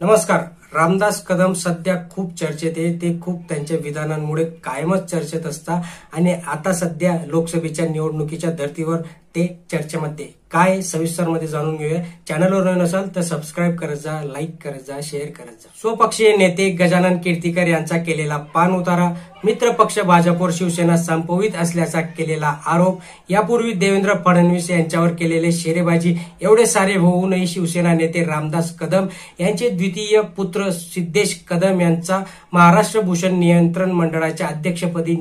नमस्कार. रामदास कदम सध्या खूप चर्चेत आहे. ते खूप त्यांच्या विधानांमुळे कायमच चर्चेत असतात आणि आता सध्या लोकसभेच्या निवडणुकीच्या धर्तीवर ते चर्चेमध्ये काय सविस्तर मध्ये जाणून घेऊया. चॅनलवर नवीन असाल तर सबस्क्राईब करत जा, लाईक करत जा, शेअर करत जा. स्वपक्षीय नेते गजानन कीर्तीकर यांचा केलेला पान उतारा, मित्र पक्ष भाजपवर शिवसेना संपवित असल्याचा केलेला आरोप, यापूर्वी देवेंद्र फडणवीस यांच्यावर केलेले शेरेबाजी एवढे सारे होऊनही शिवसेना नेते रामदास कदम यांचे द्वितीय पुत्र सिद्धेश कदम यांचा महाराष्ट्र भूषण नियंत्रण मंडळाच्या अध्यक्षपदी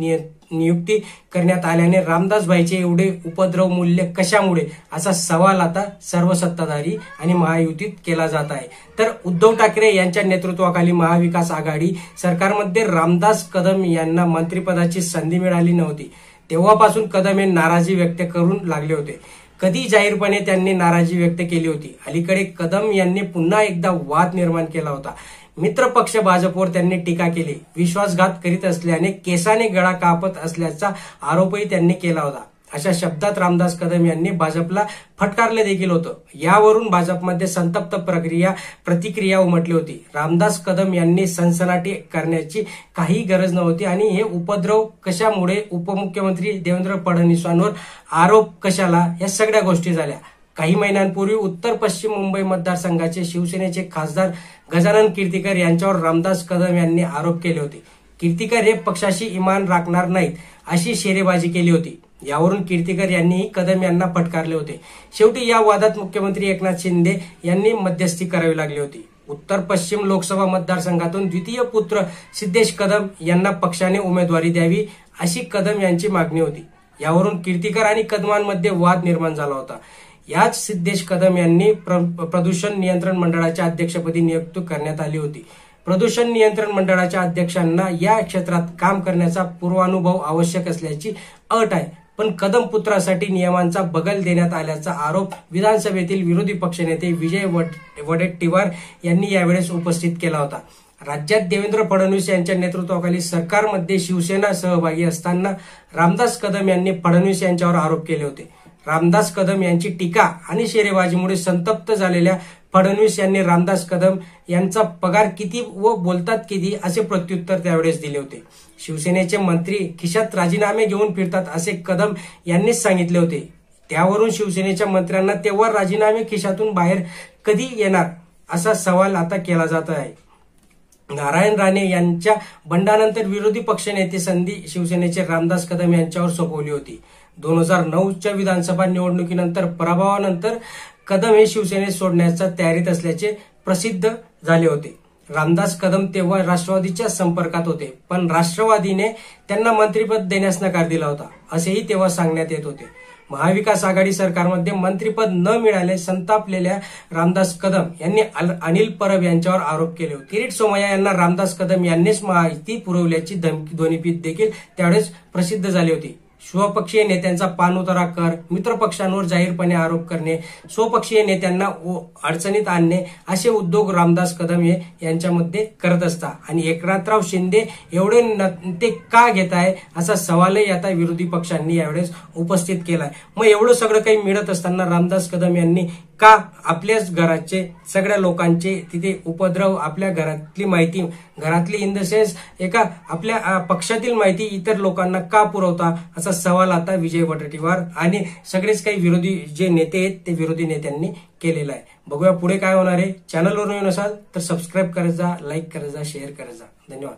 नियुक्ती करण्यात आल्याने रामदासभाईचे एवढे उपद्रव मूल्य कशामुळे असा सवाल आता सर्व सत्ताधारी आणि महायुतीत केला जात आहे. तर उद्धव ठाकरे यांच्या नेतृत्वाखाली महाविकास आघाडी सरकारमध्ये रामदास कदम यांना मंत्रिपदाची संधी मिळाली नव्हती. तेव्हापासून कदम हे नाराजी व्यक्त करून लागले होते. कधी जाहीरपणे त्यांनी नाराजी व्यक्त केली होती. अलीकडे कदम यांनी पुन्हा एकदा वाद निर्माण केला होता. मित्र पक्ष भाजपवर त्यांनी टीका केली. विश्वासघात करीत असल्याने केसाने गळा कापत असल्याचा आरोपही त्यांनी केला होता. अशा शब्दात रामदास कदम यांनी भाजपला फटकारले देखील होतं. यावरून भाजपमध्ये संतप्त प्रतिक्रिया उमटली होती. रामदास कदम यांनी सनसनाटी करण्याची काही गरज नव्हती आणि हे उपद्रव कशामुळे, उपमुख्यमंत्री देवेंद्र फडणवीसांवर आरोप कशाला, या सगळ्या गोष्टी झाल्या. काही महिन्यांपूर्वी उत्तर पश्चिम मुंबई मतदारसंघाचे शिवसेनेचे खासदार गजानन कीर्तीकर यांच्यावर रामदास कदम यांनी आरोप केले होते. कीर्तीकर हे पक्षाशी इमान राखणार नाहीत अशी शेरेबाजी केली होती. यावरून कीर्तीकर यांनीही कदम यांना फटकारले होते. शेवटी या वादात मुख्यमंत्री एकनाथ शिंदे यांनी मध्यस्थी करावी लागली होती. उत्तर पश्चिम लोकसभा मतदारसंघातून द्वितीय पुत्र सिद्धेश कदम यांना पक्षाने उमेदवारी द्यावी अशी कदम यांची मागणी होती. यावरून कीर्तीकर आणि कदमांमध्ये वाद निर्माण झाला होता. याच सिद्धेश कदम यांनी प्रदूषण नियंत्रण मंडळाच्या अध्यक्षपदी नियुक्ती करण्यात आली होती. प्रदूषण नियंत्रण मंडळाच्या अध्यक्षांना या क्षेत्रात काम करण्याचा पूर्वानुभव आवश्यक असल्याची अट आहे. पण कदम पुत्रासाठी नियमांचा बगल देण्यात आल्याचा आरोप विधानसभेतील विरोधी पक्षनेते विजय वडेट्टीवार यांनी यावेळेस उपस्थित केला होता. राज्यात देवेंद्र फडणवीस यांच्या नेतृत्वाखाली सरकारमध्ये शिवसेना सहभागी असताना रामदास कदम यांनी फडणवीस यांच्यावर आरोप केले होते. रामदास कदम यांची टीका आणि शेरेबाजीमुळे संतप्त झालेल्या फडणवीस यांनी रामदास कदम यांचा पगार किती व बोलतात किती असे प्रत्युत्तर त्यावेळेस दिले होते. शिवसेनेचे मंत्री खिशात राजीनामे घेऊन फिरतात असे कदम यांनीच सांगितले होते. त्यावरून शिवसेनेच्या मंत्र्यांना तेव्हा राजीनामे खिशातून बाहेर कधी येणार असा सवाल आता केला जात आहे. नारायण राणे यांच्या बंडानंतर विरोधी पक्षनेते संधी शिवसेनेचे रामदास कदम यांच्यावर सोपवली होती. 2009च्या विधानसभा निवडणुकीनंतर पराभवानंतर कदम हे शिवसेनेत सोडण्याच्या तयारीत असल्याचे प्रसिद्ध झाले होते. रामदास कदम तेव्हा राष्ट्रवादीच्या संपर्कात होते, पण राष्ट्रवादीने त्यांना मंत्रिपद देण्यास नकार दिला होता असेही तेव्हा सांगण्यात येत होते. महाविकास आघाडी सरकारमध्ये मंत्रिपद न मिळाले संतापलेल्या रामदास कदम यांनी अनिल परब यांच्यावर आरोप केले होते. किरीट सोमय्या यांना रामदास कदम यांनीच माहिती पुरवल्याची ध्वनिफीत देखील त्यावेळेस प्रसिद्ध झाली होती. स्वपक्षीय नेत्यांचा पाणउतारा कर, मित्रपक्षांवर जाहीरपणे आरोप करणे, स्वपक्षीय नेत्यांना अडचणीत आणणे असे उद्योग रामदास कदम हे यांच्यामध्ये करत असतात आणि एकनाथराव शिंदे एवढे ते का घेत आहे असा सवालही आता विरोधी पक्षांनी यावेळेस उपस्थित केलाय. मग एवढं सगळं काही मिळत असताना रामदास कदम यांनी का आपल्याच घराचे सगळ्या लोकांचे तिथे उपद्रव, आपल्या घरातली माहिती, घरातली इन द सेन्स एका आपल्या पक्षातील माहिती इतर लोकांना का पुरवता असा सवाल आता विजय वडेट्टीवार आणि सगळेच काही विरोधी जे नेते आहेत ते विरोधी नेत्यांनी केलेला आहे. बघूया पुढे काय होणार आहे. चॅनलवर नवीन असाल तर सबस्क्राईब करत जा, लाईक करत जा, शेअर करत जा. धन्यवाद.